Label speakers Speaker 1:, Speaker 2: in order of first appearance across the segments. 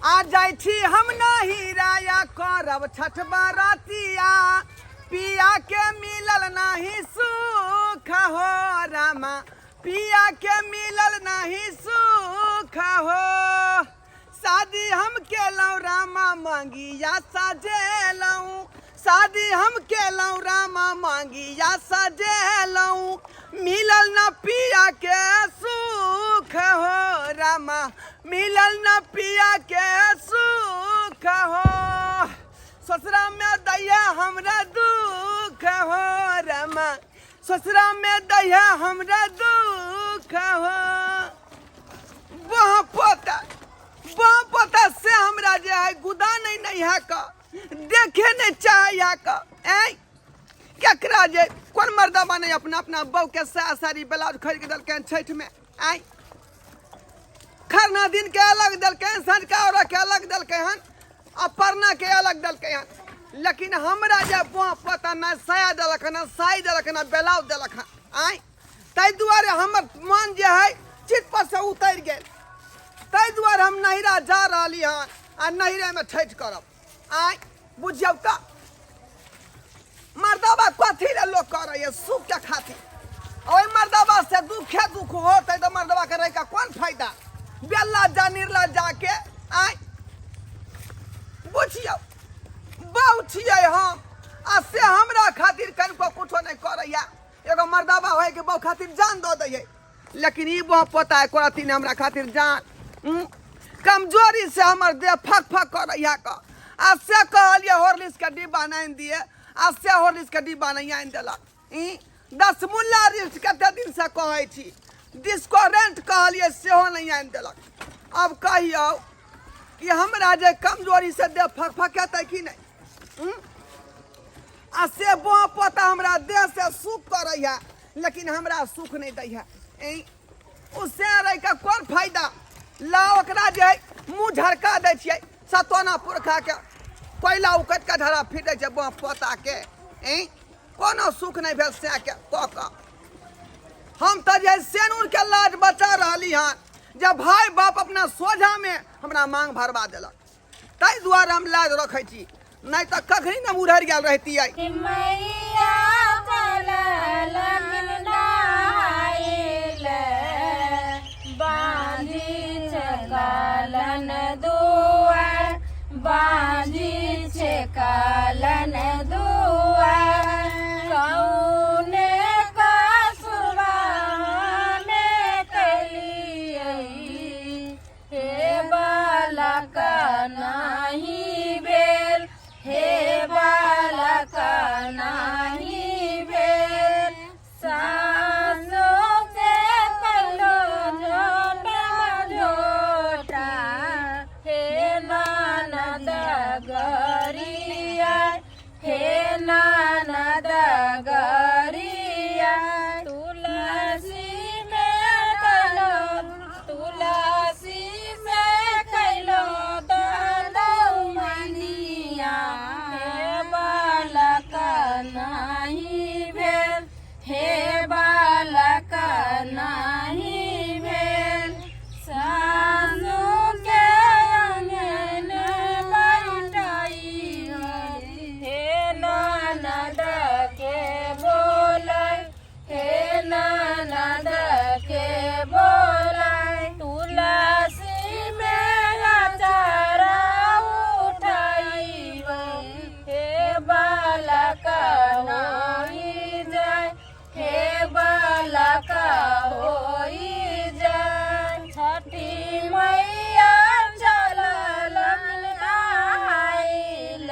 Speaker 1: आ जाई छी हम नहीं राया करब छठ बरतिया पिया के मिलल नहीं सुख हो रामा पिया के मिलल नहीं सुख हो शादी हम केलौं रामा मांगिया सजेलौं शादी हम केलौं रामा मांगिया सजेलौं मिलल न पिया के सुख हो रामा मिलल न पिया के सुख हो ससुरा में दैया हमरा दुख हो रामा ससुरा में दैया हमरा दुख हो वहाँ पोता से हमरा जे है गुदा नहीं है का देखे नहीं चाहिए का केकरा जे कौन मर्दबा नहीं अपना अपना बहू के साड़ी ब्लाउज खरीद के दलकन छठ में खरना दिन के अलग दलकन संझका और के अलग दलकन हन अपरना के अलग दलकन हन लेकिन हमरा जे बुआ पता ना साया दलक ना साई दलक ना ब्लाउज दलक तै दुआरे हमर मन जे है चित पर से उतर गेल तै दुआरे हम नहिरा जा रहली हन आ नहिरे में छठ करब बुझियौ का मर्दबा कथी ले लोग करे सुख के खातिर ओइ मर्दबा से दुख होते तो मर्दबा के रह का कौन फायदा बेला जा निर्ला जाके बुझियौ बहु छियै हम आ से हमरा खातिर कनको कुछो नहीं करैया एगो मर्दबा होय के बहु खातिर जान दो दैये लेकिन ई बहु पता है करती ने हमरा खातिर जान कमजोरी से हमर देह फक करैया का आ से कहलिए हॉर्लिक्स के डिब्बा नहीं दिए आ से हॉर्लिक्स के डिब्बा नहीं आनि देलक 10 मुल्ला रिल्स कते दिन से कहै छी डिस्को रेंट कहलिए सेहो नहीं आनि देलक अब कहियो कि हमरा जे कमजोरी से देह फकफकेतै कि नहीं आ से बहु पता हमरा देह से सुख करैया लेकिन हमरा सुख नहीं दैया उससे रह के कौन फायदा ला ओकरा जे मुँह झड़का दै छियै सतोना पुरखा के पहिला उकट के धरा फिटे छै बहु पता के कोनो सुख नहीं भेल से के कऽ हम तो जे सेनूर के लाज बचा रहली हन जब भाई बाप अपना सोझा में हमरा मांग भरवा देलक ताहि दुआरे हम लाज रखै छी नहीं तो कखनी न उधर गेल रहती
Speaker 2: बांधी छे कालन दुआर कौने कसुरवा में कलियै हे बालक नाही भेल हे बालक नाही भेल सासो से कलो झोटा हे ननद गरिया हे ननद गरिया तुलसी में कैलो दलौमनिया हे बालक नाही भेल हे बालक नाही भेल सासु के अंगन बैठाई हे ननद के बोलै हे ननद के बोलै तुलसी में अचार उठाई हे बालक होई जाय हे बालक होई जाय छठी मैया चलल आइल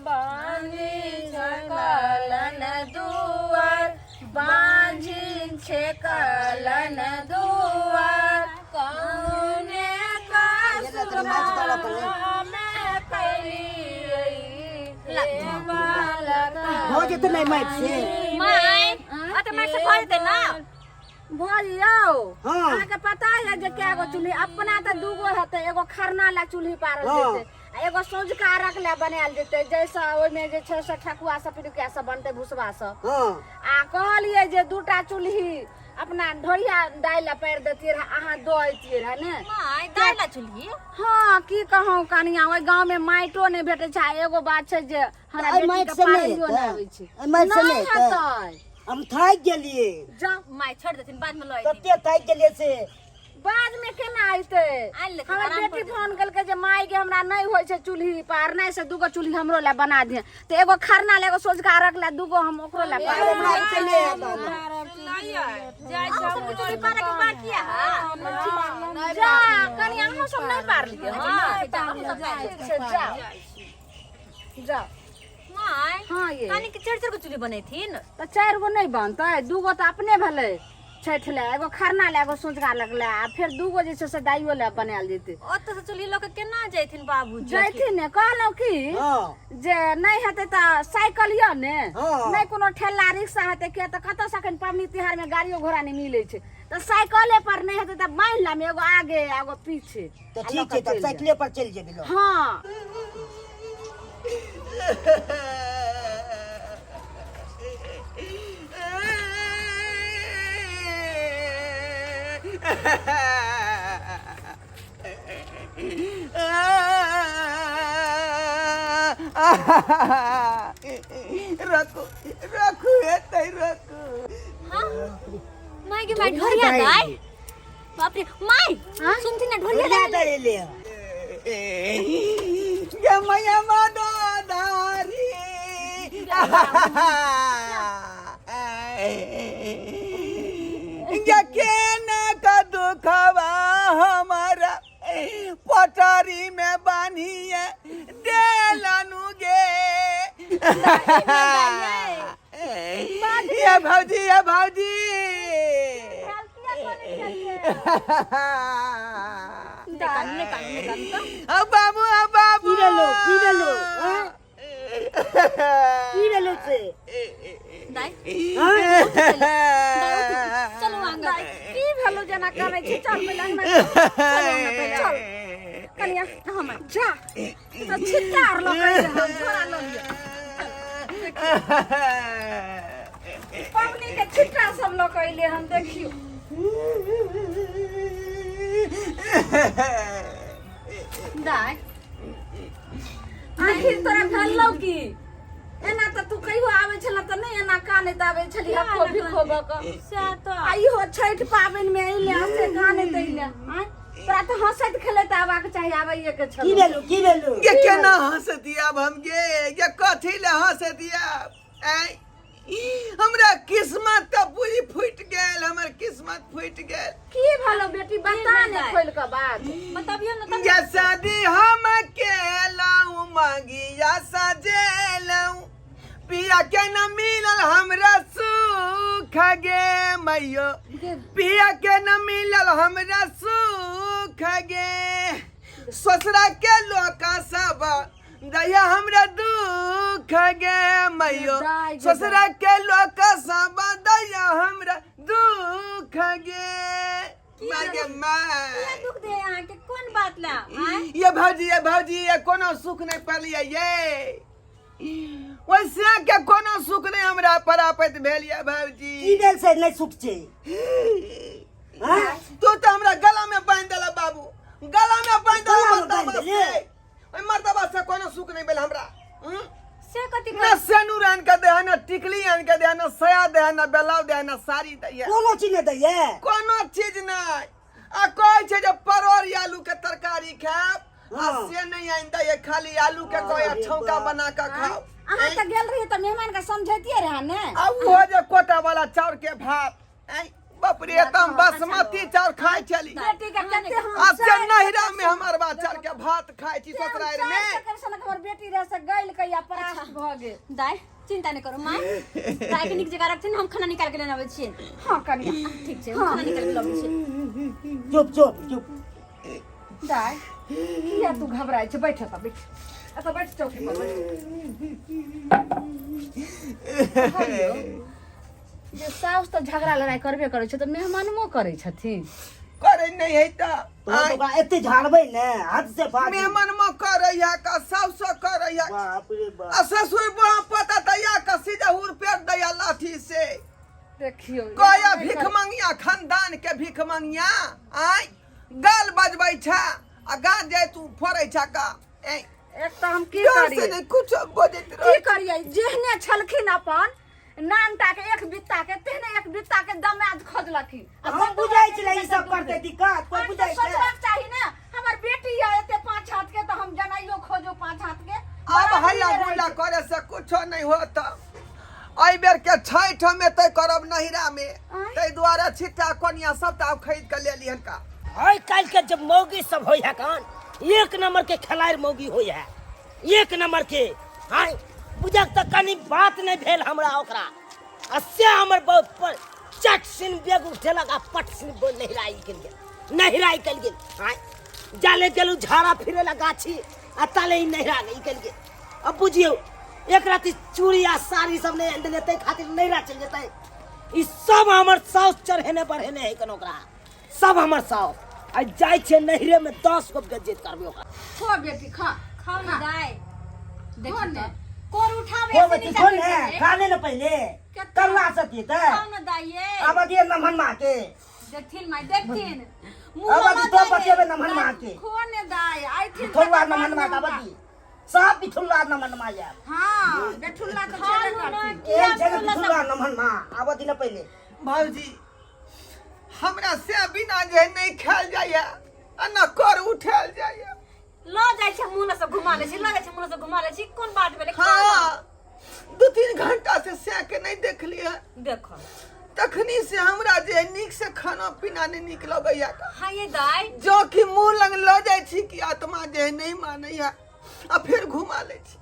Speaker 2: बांधी छकलन दुआर बांधी छकलन दुआर कौने कसुरवा में कलियै हे बालक
Speaker 3: हो जेतै नहीं मैट से
Speaker 2: माय अते मैट से कह देते ना भलियो
Speaker 3: हाँ।
Speaker 2: अहाँके पता है जे क्या गो चूल्ही अपना तो दूगो हेतै एगो खरना ला चूल्ही पारल जेतै आ एगो सोझका रख ला बनायल जेतै जैसा ओइ में जे छै से ठकुआ सब पिरुकिया सब बनतै भुसबा सब
Speaker 3: हाँ
Speaker 2: आ कहलिए जे दूटा चूल्ही अपना ढोरिया डाल पैर देती रहे अहाँ दौड़ती रहे ने
Speaker 3: माय दाला चुल्ही
Speaker 2: हाँ की कहूँ कनिया ओहि गाँव में माइटो नहीं भेटे छै एगो बात छै जे हमरा
Speaker 4: आई
Speaker 2: बेटी
Speaker 4: माइट
Speaker 2: के
Speaker 4: से नहीं
Speaker 2: पालियो
Speaker 4: हेतै।
Speaker 2: नहीं आबै छै
Speaker 4: आई माइट से
Speaker 2: नहीं
Speaker 4: नहीं हेतै।
Speaker 2: हेतै
Speaker 4: हम थाक गेलिए
Speaker 2: जा
Speaker 3: माय छोड़ देथिन बाद में लय
Speaker 4: कते थाक गेलिए से
Speaker 2: बाद में केना आइते
Speaker 3: आइल लेकिन
Speaker 2: हमर
Speaker 3: आराम
Speaker 2: बेटी
Speaker 3: कर
Speaker 2: फोन कल के जे माई के हमरा नहीं होय छै चूल्ही पार नहीं से दूगो चूल्ही हमरो ला बना दिए तो एगो खरना ले एगो सोझका रख ले दूगो हम ओकरो ला पार
Speaker 4: अरे माइट से नहीं हेतै।
Speaker 3: जाय सब चुल्ही पारे के बाकी है
Speaker 2: जा कनिया हम सब नहीं पार लिए हां ठीक से जा जा
Speaker 3: माय
Speaker 2: हाँ ये
Speaker 3: कानी के चढ़ के चुल्ही बनेथिन
Speaker 2: तो 4 गो नहीं बनते दूगो तो अपने भले छठ ले एगो खरना ले एगो सोझका लगले आ फिर दूगो जे छै से दाइयो ले बनायल जेते
Speaker 3: ओत से चुल्ही ल के केना जैथिन बाबूजी
Speaker 2: जैथिन ने कहलौ की
Speaker 4: हां
Speaker 2: जे नहीं हेते त साइकिल या ने
Speaker 4: हाँ।
Speaker 2: नहीं कोनो ठेला रिक्शा हेते के त कत सखन पावनी तिहार में गाड़ियो घोड़ा नहीं मिले छै त साइकिले पर नहीं हेते त बांध में एगो आगे एगो पीछे
Speaker 4: तो
Speaker 2: आ
Speaker 4: ठीक
Speaker 2: लऽ
Speaker 4: है
Speaker 2: कऽ
Speaker 4: तब
Speaker 2: चलि
Speaker 4: साइकिले पर चल जेबे लो
Speaker 2: जायब। हाँ
Speaker 1: रखो रखो एतै रखो
Speaker 3: हां माय के माय ढोरिया दाय बाप रे माय सुनथिन ना ढोरिया
Speaker 4: ढोलिया
Speaker 3: दाय
Speaker 4: दे ले
Speaker 1: ये मैया मानो दारी ये केना का दुखवा हमारा पटारी में बांधिए देलनु गे ये भौजी अब बाबू
Speaker 4: पी लो हां पी लो से
Speaker 3: दाय
Speaker 4: हां
Speaker 3: चलो आंगन
Speaker 2: की भेलो जना करे छै चल में लंग में चल चल कनिया हम जा तो छितार लो करे हम छोरा लो पवनी के छिट्टा सब लोग कैले हम देखियो
Speaker 3: दाय
Speaker 2: आखिर तोरा भेलौ की एना त तू कहियो आबै छला त नहीं एना काने दाबै छली हको भिखो बक
Speaker 3: सा तो
Speaker 2: आई हो छठ पाबन में अइले हसे काने दैले हैं तोरा त हंसत खेलत आबाक चाही आबैये के छल
Speaker 4: की भेलु
Speaker 1: ये केना हंस दिया हम गे ये कथी ले हंस दिया ऐ हमरा किस्मत का पूरी फूट गेल हमर किस्मत फूट गेल
Speaker 2: की भेलो बेटी बता ने खोल के बात
Speaker 3: बताबियो ना
Speaker 1: ये शादी हम केलऊ मगिया सजेलऊ पिया के न मिलल हमरा सुख गे मैयो पिया के न मिलल हमरा सुख गे ससुरा के लोग सब दया हमरा दुख गे मैयो ससुरा के लोग सब दया हमरा दुख गे मागे माय
Speaker 3: दुख दे यहाँ के कौन बात ला
Speaker 1: ये भौजी ये कोनो सुख नहीं पलिए ये वैसे के कोनो सुख नहीं हमरा प्राप्त भेल ये भौजी
Speaker 4: की भेल से नहीं सुख छै हां
Speaker 1: तू तो हमरा गला में बांध देला बाबू गला में बांध
Speaker 4: गला में
Speaker 1: देला
Speaker 4: बांध देले?
Speaker 1: ओय मर्दबा से कोनो सुख नहीं भेल हमरा
Speaker 3: से कथी
Speaker 1: न सेनुर आन के दे न टिकली आन के दे न सया दे न बेलाव दे न साड़ी दे
Speaker 4: कोनो चीज नहीं दैये
Speaker 1: कोनो चीज नहीं आ कहै छै जे परोर आलू के तरकारी खाब आ
Speaker 4: हाँ।
Speaker 1: से नहीं आइन दे खाली आलू के कोई छौका बना के खाओ
Speaker 2: अहाँ त गेल रही त मेहमान के समझैतिए रहा ने
Speaker 1: आ वो जे कोटा वाला चाउर के भात ऐ बाप रे एकदम बासमती चाउर खाए चली
Speaker 2: बेटी के कते हम
Speaker 1: अब से नहिरा में हमार बा चाउर के भात खाए छी ससुराल में
Speaker 2: हमर बेटी रह से गइल कहिया परास्त भ गेल
Speaker 3: दाय चिंता नहीं करो माँ दाय के निक जगह रखथिन हम खाना निकाल के लेने आबै छियै
Speaker 2: हां कनिया
Speaker 3: ठीक छै हम खाना निकाल के लाबै छियै
Speaker 4: चुप
Speaker 2: दाय किया तू घबराई छ बैठ त बैठ अच्छा बैठ चौकी पर बैठ जे साउस त झगड़ा लड़ाई करबे करै छ त मेहमानमो करै छथिन
Speaker 1: करे नहीं है त
Speaker 4: तो का एते झाड़बै ने हाथ से फाड़
Speaker 1: मेहमान में करैया का साउस करैया
Speaker 4: बाप रे बाप
Speaker 1: आ ससुर बा पता दया का सीधा हुर पेट दया लाठी से
Speaker 2: देखियो
Speaker 1: कया भिख मंगिया खानदान के भिख मंगिया आय गाल बजबै छा आ गा जाय तू फोड़ै छा का ए
Speaker 2: एक तो हम की
Speaker 1: से
Speaker 2: करिए
Speaker 1: नहीं कुछ बजैत
Speaker 2: की
Speaker 1: रह
Speaker 2: करिए जेहने छलखिन अपन नानटा के एक बित्ता के तेहने एक बित्ता के दमाद खोजलखिन
Speaker 4: हम बुझाइ छलै ई सब करते दिक्कत कोई बुझाइ छै
Speaker 2: सोचबाक चाही ना हमर बेटी है एते 5 हाथ के तो हम जनाइयो खोजो 5 हाथ के
Speaker 1: अब हल्ला गुल्ला करे से कुछो नहीं होत आई बेर के छैठ में तय करब नहिरा में तै द्वारा छिट्टा कोनिया सब ता खरीद के ले लिहन का
Speaker 4: आइ काल के जब मौगी सब होय है कान एक नंबर के खिलाड़ मौगी होय है एक नंबर के हाय बुझक त कनी बात नहीं भेल हमरा ओकरा असे हमर बहुत पर चट सिन बेग उठे लगा पट सिन बोल नहिराई कल गेल हाय जाले गेलु झाड़ा फिरे ला गाछी आ ताले ही नहिरा गई कल गेल अब बुझियो एक राती चूड़ी आ साड़ी सब नहीं अंदर लेते खातिर नहिरा चल जेतै ई सब हमर साउस चढ़ेने बढ़ेने है कन ओकरा सब हमर साउस आ जाय छे नहिरे में 10 गो बेइज्जत करबे ओकरा
Speaker 2: खो बेटी खा
Speaker 3: खाओ ना दाई
Speaker 2: देखो
Speaker 3: देखो
Speaker 2: ने
Speaker 3: कोर उठावे
Speaker 4: हो
Speaker 3: से
Speaker 4: बती
Speaker 3: नीचा
Speaker 4: खोल
Speaker 3: गिर
Speaker 4: है
Speaker 3: जाए।
Speaker 4: खाने न पहले करवा सकी त
Speaker 3: खाओ ना दाई ये
Speaker 4: अब दिए नमन मा के
Speaker 3: देखथिन माई देखथिन
Speaker 4: अब दी तो बतिए नमन मा के
Speaker 2: खो ने दाई आई थी
Speaker 4: थोड़ा नमन मा का बती सब बिठुल्ला नमन मा जा
Speaker 2: हां बेठुल्ला तो चले करती
Speaker 4: एक जगह बिठुल्ला नमन मा अब दिन पहले
Speaker 1: भौजी हमरा से बिना जे नहीं खाल जाय आ न कर उठाल जाय
Speaker 3: लो जाय छै मुंह से घुमा ले छी लो जाय छै मुंह से घुमा ले छी कोन बात भेले
Speaker 1: हां 2-3 घंटा से के नहीं देख लिया
Speaker 3: देखो
Speaker 1: तखनी से हमरा जे निक से खाना पीना नहीं निक लगैया
Speaker 3: हां ये दाई
Speaker 1: जो कि मुंह लग ल जाय छी कि आत्मा जे नहीं मानैया आ फिर घुमा ले छी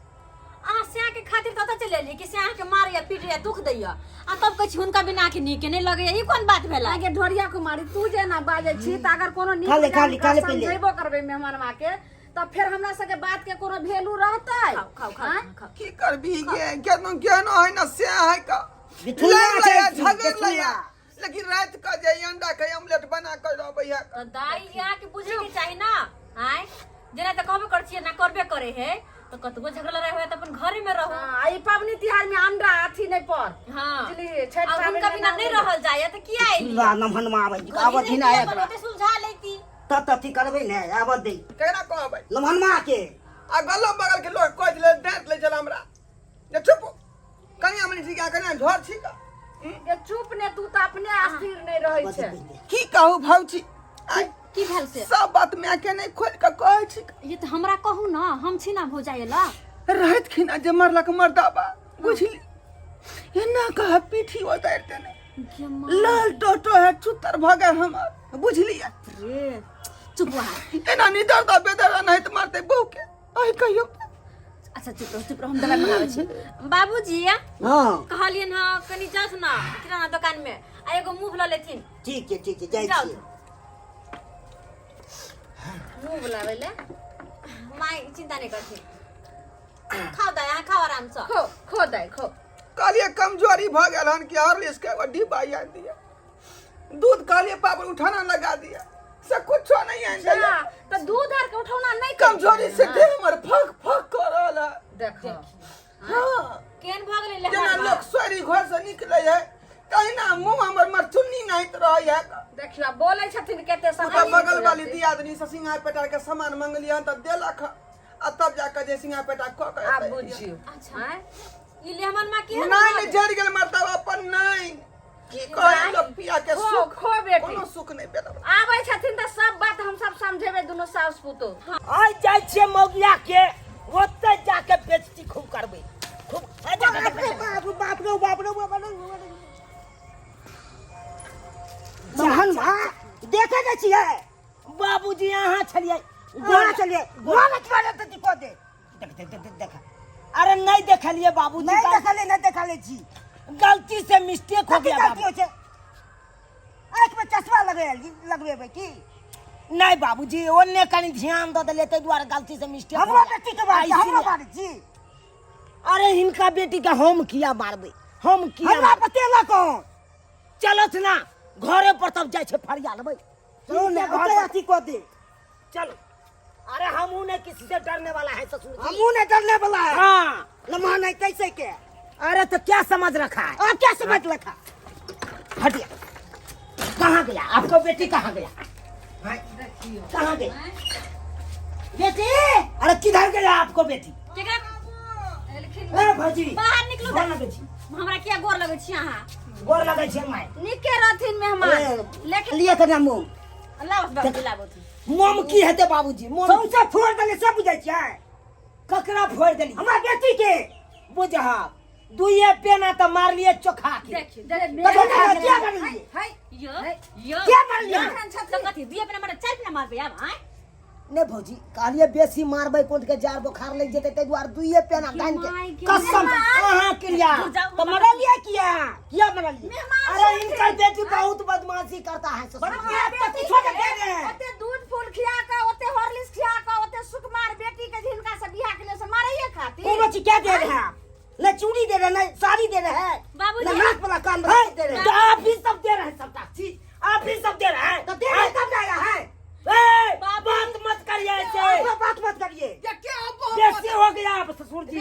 Speaker 3: आ स्या के खातिर कत चले ली कि स्या के मार या पीट या दुख दैया आ तब कह छी हुनका बिना के नीके नहीं लगे ई कोन बात भेला
Speaker 2: आगे ढोरिया कुमारी तू जे ना बाजे छी त अगर कोनो नीक
Speaker 4: खाली
Speaker 2: काम
Speaker 4: खाली
Speaker 2: का
Speaker 4: पहले।
Speaker 2: समझेबो करबे मेहमानवा के तब फिर हमरा सके बात के कोनो वैल्यू रहतै
Speaker 3: खाओ खाओ खाओ
Speaker 2: हाँ?
Speaker 3: खाओ
Speaker 1: की करबी गे केनो है ना से है का
Speaker 4: बिठुल्ला
Speaker 1: लड़ लिया,
Speaker 4: छै
Speaker 1: झगड़
Speaker 4: बिठुल्ला।
Speaker 1: लिया। लेकिन रात का जे अंडा के ऑमलेट बना कर रहबैया
Speaker 3: तो दाई यहाँ के बुझे के चाही ना आय जेना त कहबे कर छिए ना करबे करे है तो कतगो झगड़ा रहे हो त अपन घरे में रहो
Speaker 2: हाँ, आई पबनी तिहार में अंडा अथी नहीं पर
Speaker 3: हां
Speaker 2: बुझली छठ
Speaker 3: अब
Speaker 2: पाबनि
Speaker 3: उनका
Speaker 2: में
Speaker 3: बिना
Speaker 2: ना
Speaker 3: नहीं
Speaker 2: होई।
Speaker 3: रहल जाय त किया आइली
Speaker 4: बिठुल्ला नमन मा आबै अब दिन आया एकरा
Speaker 3: बनते सुलझा लेती
Speaker 4: त तथी करबे ने अब दे
Speaker 1: केना कहबै
Speaker 4: नमन मा के
Speaker 1: आ गलो बगल के लोग कह दिले डांट ले चल हमरा ने चुप कनिया मनी ठीक कनिया घर छी का
Speaker 2: ये चुप ने तू त अपने अस्थिर नहीं रहै छै
Speaker 1: की कहू भौजी आइ
Speaker 3: की भेल से
Speaker 1: सब बात में के नहीं खोल के कहै छी
Speaker 3: ये तो हमरा कहू ना हम छी ना भौजाइला
Speaker 1: रहत खिना जे मरलक मर्दाबा बुझली एना कह पीठी उतार देने लाल टोटो है चुतर भगे हमर बुझली
Speaker 3: रे चुप रहा
Speaker 1: एना निदर दा बेदर नहीं त मारते बहू के आई कहियो
Speaker 3: अच्छा चुप रहो हम दवाई बनावे छी बाबूजी
Speaker 4: हां
Speaker 3: कहलियन हां कनी जास ना किराना दुकान में आ एगो मुंह ल लेथिन
Speaker 4: ठीक है जाय
Speaker 3: जाओ
Speaker 4: छी
Speaker 2: मुंह बुलावे ले
Speaker 3: माई चिंता नहीं करती खाओ दाई यहाँ खाओ आराम से
Speaker 2: खो खो दाई खो
Speaker 1: कालिए कमजोरी भ गेल हन कि और इसके वड्डी बाई आ दिया दूध कालिए पापड़ उठाना लगा दिया से कुछो नहीं आन
Speaker 2: अच्छा
Speaker 1: दिया
Speaker 2: तो दूध आर के उठौना नहीं
Speaker 1: कमजोरी से देह हमर फक फक कर रहल है
Speaker 2: देखो
Speaker 1: हां
Speaker 3: केन भाग ले
Speaker 1: जेना लोग सोरी घर से निकले है कहीं ना मुंह हमर मरचुन्नी नहीं त रही है
Speaker 2: देखियो बोले छथिन केते
Speaker 1: तो
Speaker 2: समय
Speaker 1: बगल वाली दियादनी से सिंगार पेटार के सामान मंगलिया त देलक आ तब जाकर जे सिंगार पेटार क के
Speaker 2: आप बुझियो
Speaker 3: अच्छा ई ले हमन मां के
Speaker 1: नहीं झड़ गेल मरतबा अपन नहीं की कहे लोग पिया के
Speaker 2: खो
Speaker 1: सुख
Speaker 2: खो बेटी
Speaker 1: कोनो सुख नहीं बेटा
Speaker 2: आबै छथिन त सब बात हम सब समझेबे दुनो सास पुतो
Speaker 4: आइ जाय छे मौगिया के ओते जाके बेइज्जती खूब करबे खूब बाप रे जहन मां देखे के छिए बाबूजी यहाँ छलिए गोरा चलिए गोरा चले त दिखो दे देख अरे नहीं देखलिए बाबूजी नहीं देखले छी गलती से मिस्टेक हो गया बाबू आंख में चश्मा लगवेबे की नहीं बाबूजी ओने कनी ध्यान द देले ते द्वारा गलती से मिस्टेक हमरा बेटी के बात हमरा बात छी अरे इनका बेटी का हम किया मारबे हम किया हमरा बतेला कौन चलो ना घरे पर तब जाय छे फरिया लेबै चलो ने घर अथी को दे चलो अरे हमू ने किसी से डरने वाला है ससुर जी हमू ने डरने वाला है हां लम्हा नहीं कैसे के अरे तो क्या समझ रखा है आप क्या समझ रखा हटिए। कहाँ गया आपका बेटी? कहाँ गया? हाँ? कहाँ गई बेटी? अरे किधर गया आपको बेटी? भौजी
Speaker 3: बाहर निकलू
Speaker 4: गोर लगै छी।
Speaker 3: हमरा क्या गोर लगै छी अहाँ?
Speaker 4: गोर लगै छै माय।
Speaker 2: निके रहथिन मेहमान लेकिन
Speaker 4: लिए के नाम
Speaker 3: अल्लाह बाबू दिलाबो थी
Speaker 4: मोम की हेते बाबूजी? मोम सौंसे फोड़ देले सब बुझै छियै। ककरा फोड़ देली? हमरा बेटी के बुझा दुइये पेना त मार लिए चोखा के।
Speaker 3: देखिए
Speaker 4: क्या कर लिए?
Speaker 3: यो
Speaker 4: क्या मार लिया?
Speaker 3: तो कथी दिए पे मारे चार पे मारबे अब हैं?
Speaker 4: ने भौजी कहलिए बेसी मारबै कोट के जार बुखार लग जेते तै दुआर दुइये पेना गान के कसम कहां क्रिया तो मरल लिया किया मरल लिया? अरे इनका बेटी बहुत बदमाशी करता है।
Speaker 2: ओते दूध फूल खिया के ओते हॉर्लिक्स खिया के ओते सुकुमार बेटी के जिनका से बियाह के लिए से मारैये खातिर
Speaker 4: कोनो चीज क्या दे रहे हैं? न चूड़ी दे रहे न साड़ी दे रहे हैं
Speaker 3: बाबूजी।
Speaker 4: न हाथ वाला कान वाला दे रहे हैं। तो आप भी सब दे रहे हैं सबका चीज आप भी सब दे रहे हैं। तो दे रहे तब जाएगा है। बात मत करिए ऐसे बात मत करिए।
Speaker 1: ये क्या
Speaker 4: कैसे हो गया आप ससुर जी?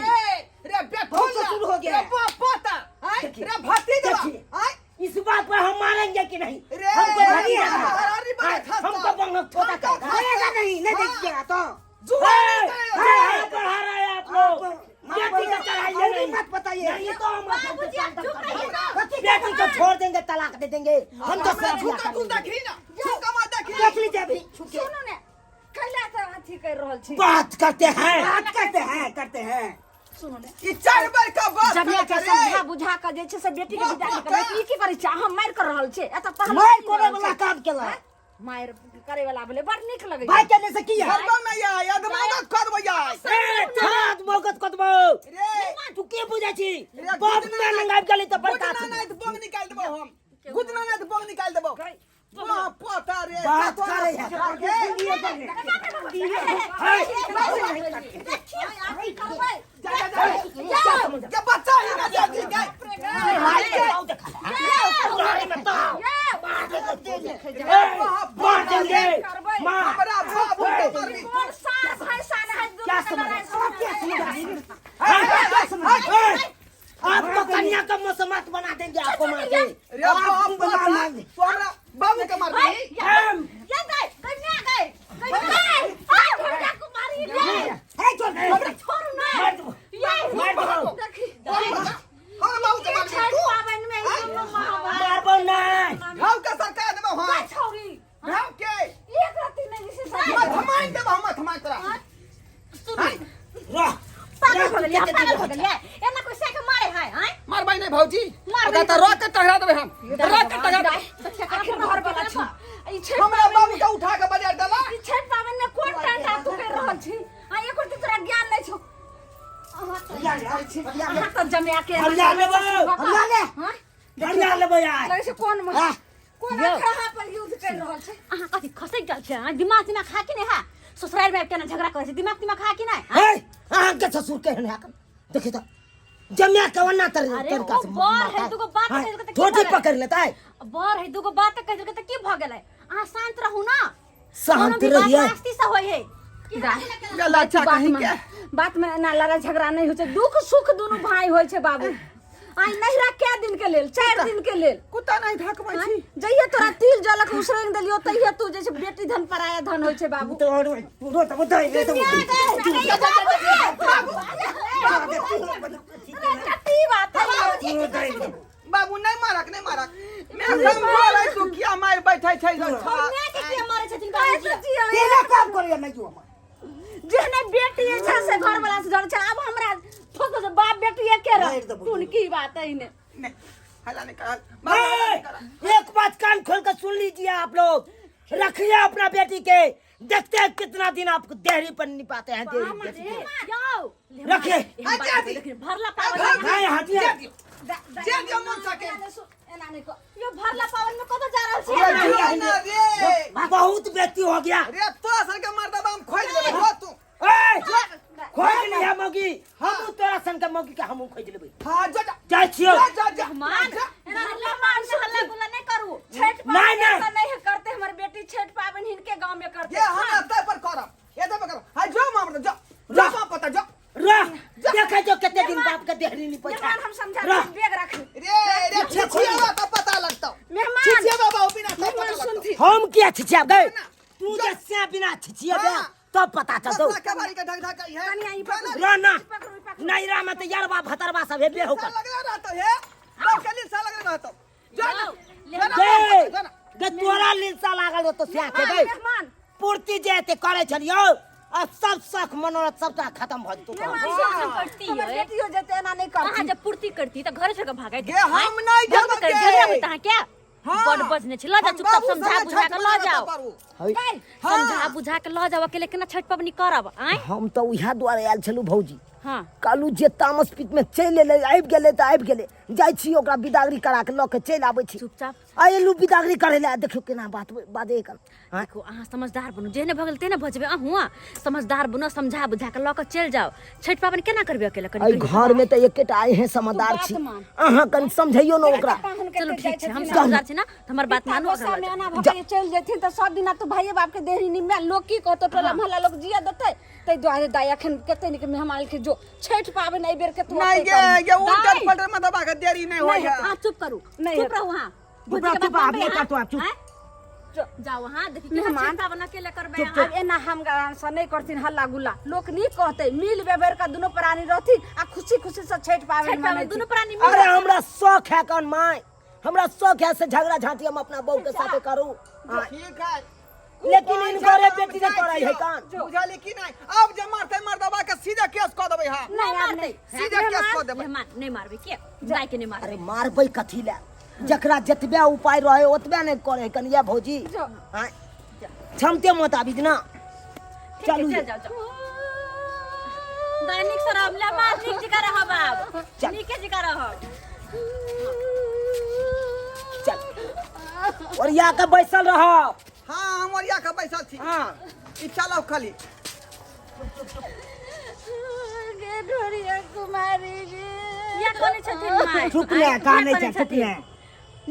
Speaker 1: रे
Speaker 4: बहुत ससुर हो गया।
Speaker 1: पोता
Speaker 4: देखिए,
Speaker 1: रे भतीजा
Speaker 4: देखिए, इस बात पर हम मारेंगे कि नहीं?
Speaker 1: रे,
Speaker 4: हमको
Speaker 1: अरे,
Speaker 4: धनिया है।
Speaker 1: अरे, बात हंसता।
Speaker 4: हमको बंगक छोटा
Speaker 1: हमको
Speaker 4: करेगा नहीं नहीं
Speaker 1: हाँ।
Speaker 4: देखिएगा तो
Speaker 1: जुबान
Speaker 4: बढ़ा रहे हैं आप लोग। बेटी का चढ़ाइए नहीं मत बताइए। नहीं तो हम बेटी को छोड़ देंगे तलाक दे देंगे हम तो सब
Speaker 1: झूठा तू देखी ना झूठा मत देखी
Speaker 4: देख लीजिए अभी
Speaker 2: सुनो ने कैला से अथी कर रहल छी
Speaker 4: बात करते हैं
Speaker 2: सुनो ने
Speaker 1: ई चार बार का बात
Speaker 2: जब ये के समझा बुझा के जे छै से बेटी के विदा करे ई की करे छै हम मार कर रहल छै एत पहले
Speaker 4: मैं कोने वाला काम केला
Speaker 2: मार करे वाला बोले बड़ निक लगे
Speaker 4: भाई कहने से की है?
Speaker 1: करबो ना या याद मदद करबो या
Speaker 4: हाथ मोगत कदबो
Speaker 1: रे
Speaker 4: तू के बुझा छी बाप में नंगाब गली तो बड़का
Speaker 1: गुदना नहीं तो बंग निकाल देबो हम गुदना नहीं तो बंग निकाल देबो वाह पोता रे
Speaker 4: बात करे है
Speaker 1: ये बच्चा ही ना जाती गए हमरा बाबू के मरनी
Speaker 2: और सास है सान है
Speaker 4: क्या आपको कन्या का मौसमात बना देंगे आपको मार के
Speaker 1: रे बाप बना मांगे तो हमरा बाबू के मरनी
Speaker 2: ये गए कन्या गए कन्या कुमारी रे
Speaker 4: है छोड़
Speaker 2: छोड़ ना
Speaker 4: मार दो
Speaker 2: देखी
Speaker 1: हां बाबू के मरनी
Speaker 2: छठ
Speaker 1: तू
Speaker 2: पावन में
Speaker 4: मारबो नहीं
Speaker 1: घाव का सरकार देबो हां
Speaker 2: छोरी
Speaker 1: घाव के
Speaker 2: एक राती नहीं से
Speaker 1: मत हमाई देबो हम थमाई तोरा
Speaker 4: रह
Speaker 3: पागल हो गया एना कोई से के मारे है हैं?
Speaker 1: मार भाई नहीं भौजी
Speaker 3: मार
Speaker 1: अगर तो रोक के टकरा देबे हम रोक के टकरा
Speaker 2: आखिर घर वाला छी ई छठ
Speaker 1: हमरा बाबू के उठा के बाजार डाला
Speaker 2: ई छठ पावन में कोन टांटा तू कर रहल छी आ एको तोरा ज्ञान नहीं छौ अहाँ तो जमे के
Speaker 4: हरिया लेबो
Speaker 2: हां
Speaker 4: हरिया लेबो यार
Speaker 2: लगे से कोन में कोन अखड़ा पर युद्ध कर रहल छै
Speaker 3: अहाँ कथी खसै गल छै हैं? दिमाग खा कि नहीं है? ससुराल में केना झगड़ा करे छै दिमाग खा कि नहीं?
Speaker 4: है अहाँ के ससुर कहने है देखिए तो जमिया कवना तर
Speaker 3: अरे
Speaker 4: तरीका
Speaker 3: वो
Speaker 4: से
Speaker 3: बर है दुगो बात कह देलकै त
Speaker 4: छोटी पकड़ लेता है
Speaker 3: बर है दुगो बात कह देलकै त की भ गेलै? अहाँ शांत रहू ना
Speaker 4: शांत
Speaker 3: कोनो भी बात
Speaker 4: रहिए
Speaker 3: आस्ती से होय है
Speaker 1: गला अच्छा कहीं के
Speaker 2: बात में ना लड़ा झगड़ा नहीं हो छै दुख सुख दोनों भाई होय छै बाबू आई नहिरा के दिन के लेल 4 दिन के लेल
Speaker 1: कुत्ता नहीं ढकबै छी
Speaker 2: जइए तोरा तिल जलक उसरंग देलियो तइए तू जे छै बेटी धन पराया धन होय छै बाबू
Speaker 4: तो रो तो बताई रे तो
Speaker 2: कटी बात है
Speaker 1: बाबू नहीं मारक मैं हम बोलै तू किया मार बैठै छै
Speaker 3: मैं के के मारे छथिन बाबूजी?
Speaker 4: तेरा काम करिए नहीं जो
Speaker 2: जेहने बेटी छै से घर वाला से डर छै अब हमरा ठोक दे बाप बेटी एके रह तून की बात है ने
Speaker 1: नहीं हला नहीं कर
Speaker 4: एक बात कान खोल कर सुन लीजिए आप लोग रखिए अपना बेटी के देखते हैं कितना दिन आपको देहरी पर नहीं पाते हैं देहरी बेटी के।
Speaker 3: जाओ
Speaker 4: रखिए
Speaker 3: भरला पावन
Speaker 4: नहीं हटिए
Speaker 1: जे दियो मन सके
Speaker 2: एना नहीं को
Speaker 3: यो भरला पावन में कब जा रहल
Speaker 1: ये
Speaker 3: छी?
Speaker 1: दियो ना रे
Speaker 4: बहुत बेटी हो गया
Speaker 1: रे तो असल के मर्दा हम खोज लेबे हो तू
Speaker 4: खोज लिया मौगी हम तोरा संग के मौगी के हम खोज लेबै
Speaker 1: हां जा
Speaker 4: जाय छियो
Speaker 1: जा
Speaker 3: मान एना मान से हल्ला गुल्ला नहीं करू
Speaker 2: छठ
Speaker 4: नहीं,
Speaker 2: पावन
Speaker 4: नहीं।
Speaker 2: ऐसा नहीं करते हमारी बेटी छठ पावन इनके गांव में करते
Speaker 1: ये हम अत्ता पर करब ये तो करब हां जो मामला जा
Speaker 4: जा।
Speaker 1: जा पता जा
Speaker 4: रह देखे जो कितने दिन बाप के देहरी नहीं
Speaker 2: जवान
Speaker 4: पहुंचा
Speaker 2: हम समझा
Speaker 4: रह।
Speaker 2: बेग रख
Speaker 1: रे छिछिया तो पता लगता
Speaker 4: छिछिया गए तू जैसे बिना छिछिया दे तब पता चलतो
Speaker 1: ससुरा के बारी के ढक ढक है
Speaker 2: कनिया ई पकड़
Speaker 4: रोना नहीं रा में तो यारवा भतरवा सब हेबे हो
Speaker 1: लग रहता है बाकली सा लग रहता
Speaker 4: गे तोरा लिंसा लागल तो स्या के गए
Speaker 2: मेहमान
Speaker 4: पूर्ति जेते करे छलियो अब सब शौक मनोरथ सबटा खत्म भ जतो
Speaker 3: करती
Speaker 2: हमर
Speaker 3: है
Speaker 2: बेटी हो जते एना नहीं
Speaker 3: कहाँ
Speaker 2: करती
Speaker 3: जब पूर्ति करती तो घर छोड़ के भागे
Speaker 1: गे हम नहीं
Speaker 3: जब कर झगड़ा
Speaker 1: जब
Speaker 3: होता है क्या बड़ बजने छ ल जा चुपचाप समझा बुझा के ल जाओ समझा बुझा के ल जाओ अकेले केना छठ पबनी करब आय
Speaker 4: हम तो उहा द्वारे आयल छलु भौजी
Speaker 3: हां
Speaker 4: कालू जे तामस पित में चल ले आबि गेले त आबि गेले जाय छी ओकरा बिदागरी करा के ल के चल आबै छी
Speaker 3: चुपचाप
Speaker 4: आयलू बिदागरी करे ले देखियो केना बात बादे कन
Speaker 3: देखो अहाँ समझदार बनो जेने भगल तेने भजबे अहुआ समझदार बनो समझा बुझा के ल के चल जाओ छठ पाबनी केना करबे अकेले
Speaker 4: आई घर में त एकेटा आए हैं समझदार छी अहाँ कन समझैयो न ओकरा
Speaker 3: चलो ठीक छै हम समझदार छी ना हमर बात मानो
Speaker 2: गोसा में एना भके चल जेथिन त सब दिन तो भाई बाप के देहरी निमे लोग की कहतो टोला मोहल्ला लोग जिया देतै तै द्वारे दाया खन कते निक मेहमान के जो छठ पाबन ए बेर के तू
Speaker 1: नहीं ये उल्टा पलटा में दबा के देरी नहीं होय है
Speaker 3: हां चुप करू
Speaker 2: नहीं
Speaker 3: चुप रहो हां बुझ के
Speaker 4: चुप आप नहीं तो आप चुप
Speaker 3: जाओ हां देखि के
Speaker 2: मेहमान
Speaker 3: छठ पाबन अकेले करबे
Speaker 2: अब एना हम से नहीं करथिन हल्ला गुल्ला लोग नहीं कहते मिल बेबर का दोनों प्राणी रहथिन आ खुशी खुशी से छठ पाबन मनाई
Speaker 3: दोनों प्राणी
Speaker 4: अरे हमरा शौक है कन माय हमरा शौक है से झगड़ा झांटी हम अपना बहू के साथे करू
Speaker 1: ठीक है
Speaker 4: लेकिन इन घरे बेटी ने कराई है कान
Speaker 1: बुझाली की नहीं अब जे मारते मर्दबा के सीधा केस क देबै हां
Speaker 2: नहीं मारते
Speaker 1: सीधा केस क देबै
Speaker 3: मेहमान नहीं मारबे के जाय के नहीं मारबे
Speaker 4: अरे मारबै कथी ले जकरा जतबे उपाय रहे ओतबे नहीं करे कनिया भौजी हां क्षमते मुताबिक ना चलू
Speaker 3: चल जाओ जाओ दैनिक शराब ले मार ठीक जगह रह बाब नीके जगह रह
Speaker 4: चल और या के बैसल रह
Speaker 1: हां हम ओरिया के बैसल छी
Speaker 4: हां
Speaker 1: ई चलो खाली
Speaker 2: गे ढोरिया कुमारी जी
Speaker 3: या कोने छथिन माय
Speaker 4: चुप ले का नहीं छै चुप ले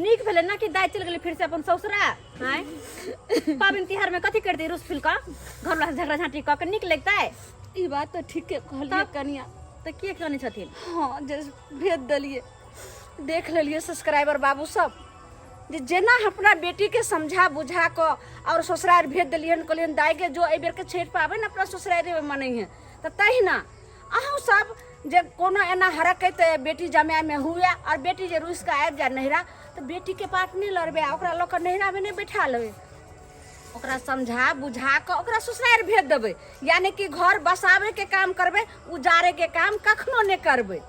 Speaker 3: नीक भेले ना कि दाय चल गेले फिर से अपन ससुरा हैं पाबन तिहार में कथी कर दे रुस फिल का घर वाला झगड़ा झांटी क के निक लगता है
Speaker 2: ई बात तो ठीक है कहलिए कनिया
Speaker 3: तो के कोने छथिन
Speaker 2: हां जे भेज दलिए देख लेलिए सब्सक्राइबर बाबू सब जे जेना अपना बेटी के समझा बुझा को और ससुराल भेज दलियन कहलियन दाई के जो ए बेर के छठ पाबन अपना ससुराल में मनई है त तही ना अहू सब जे कोनो एना हरकत बेटी जमाय में हुए और बेटी जे रुस का आबि जा नहिरा तो बेटी के पाट नहीं लड़बे ओकरा लोग नहिरा में नहीं बैठा लेबे ओकरा समझा बुझा के ओकरा ससुराल भेज देबे यानी कि घर बसावे के काम करबे उजारे के काम कखनो नहीं करबे